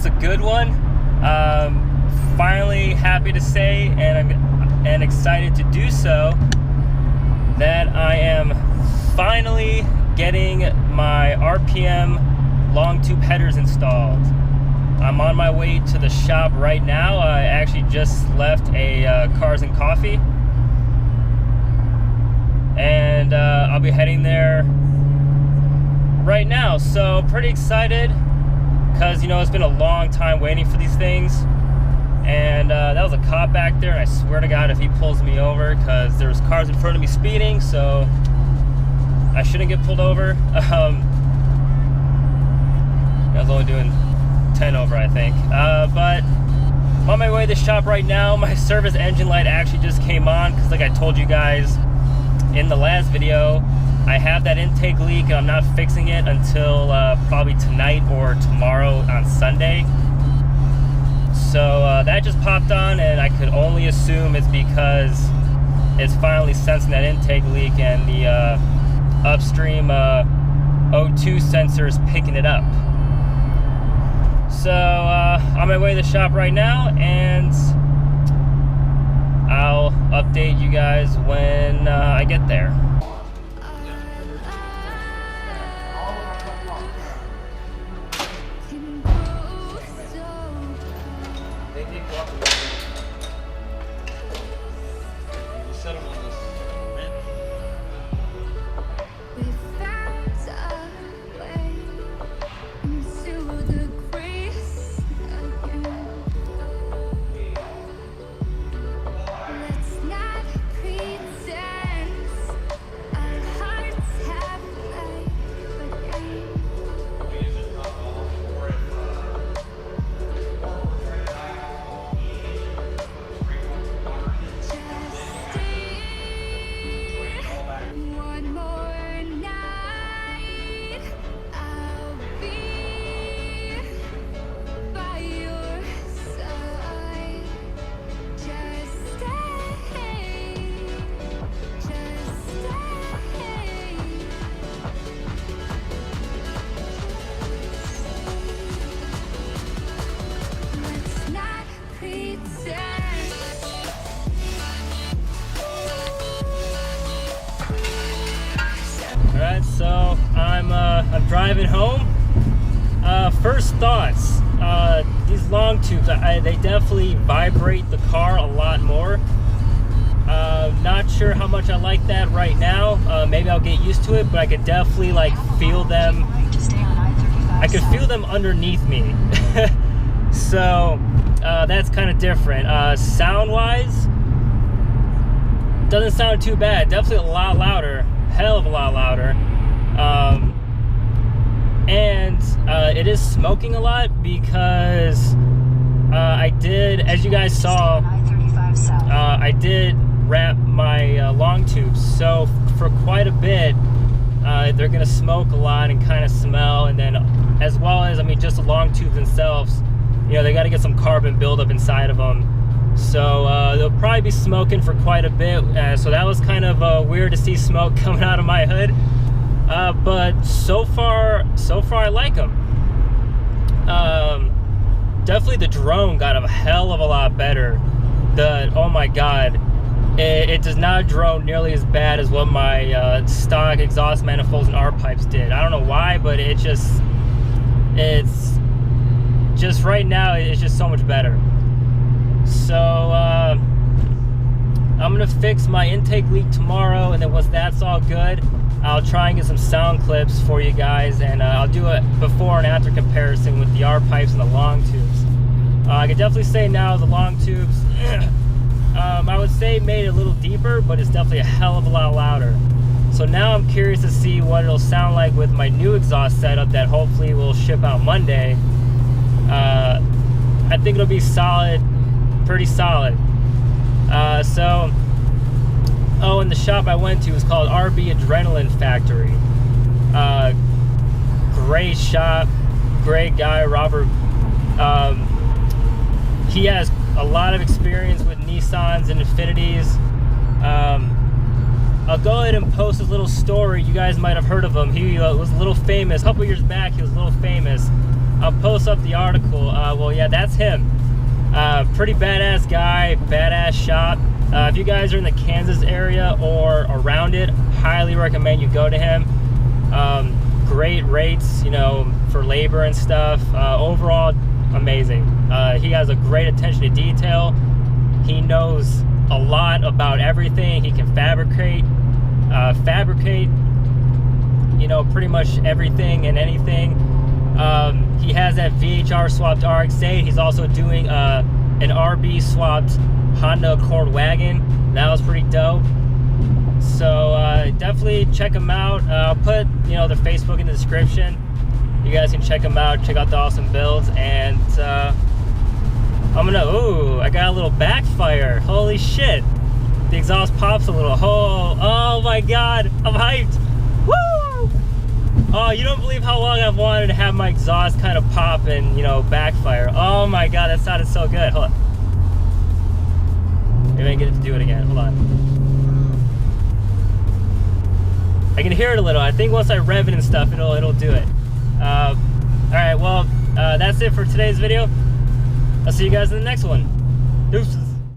was a good one. Finally happy to say, and excited to do so, that I am finally getting my RPM long tube headers installed. I'm on my way to the shop right now. I actually just left a Cars and Coffee, and I'll be heading there right now. So pretty excited, because you know it's been a long time waiting for these things. And that was a cop back there, and I swear to God if he pulls me over, because there's cars in front of me speeding, so I shouldn't get pulled over. I was only doing 10 over, I think. But I'm on my way to the shop right now. My service engine light actually just came on, because like I told you guys in the last video, I have that intake leak, and I'm not fixing it until probably tonight or tomorrow on Sunday. So that just popped on, and I could only assume it's because it's finally sensing that intake leak, and the upstream O2 sensor is picking it up. So on my way to the shop right now, and I'll update you guys when I get there. Alright, so I'm driving home. First thoughts, these long tubes, they definitely vibrate the car a lot more. Not sure how much I like that right now. Maybe I'll get used to it, but I could definitely like feel them. I could feel them underneath me. So that's kind of different. Sound-wise, doesn't sound too bad. Definitely a lot louder. Hell of a lot louder. And it is smoking a lot, because I did, as you guys saw, I did wrap my long tubes, so for quite a bit they're gonna smoke a lot and kind of smell. And then as well as, I mean, just the long tubes themselves, you know, they got to get some carbon buildup inside of them. So they'll probably be smoking for quite a bit. So that was kind of weird to see smoke coming out of my hood. But so far I like them. Definitely the drone got a hell of a lot better. Oh my God, it does not drone nearly as bad as what my stock exhaust manifolds and R pipes did. I don't know why, but it's just right now it's just so much better. So I'm gonna fix my intake leak tomorrow, and then once that's all good, I'll try and get some sound clips for you guys, and I'll do a before and after comparison with the R pipes and the long tubes. I can definitely say now the long tubes, I would say made it a little deeper, but it's definitely a hell of a lot louder. So now I'm curious to see what it'll sound like with my new exhaust setup that hopefully will ship out Monday. I think it'll be solid, pretty solid. Oh, and the shop I went to was called RB Adrenaline Factory. Great shop, great guy, Robert. He has a lot of experience with Nissans and Infinitis. I'll go ahead and post his little story. You guys might have heard of him. He was a little famous. A couple years back, he was a little famous I'll post up the article. Well, yeah, that's him. Pretty badass guy, badass shop. If you guys are in the Kansas area or around it, highly recommend you go to him. Great rates, you know, for labor and stuff. Overall, amazing. He has a great attention to detail. He knows a lot about everything. He can fabricate, you know, pretty much everything and anything. He has that VHR swapped RX-8. He's also doing an RB swapped Honda Accord wagon. That was pretty dope. So definitely check him out. I'll put, you know, the Facebook in the description. You guys can check him out. Check out the awesome builds. And I'm gonna, ooh, I got a little backfire. Holy shit. The exhaust pops a little. Oh my God, I'm hyped. Woo! Oh, you don't believe how long I've wanted to have my exhaust kind of pop and, you know, backfire. Oh my God, that sounded so good. Hold on. Maybe I can get it to do it again. Hold on. I can hear it a little. I think once I rev it and stuff, it'll do it. All right, well, that's it for today's video. I'll see you guys in the next one. Deuces.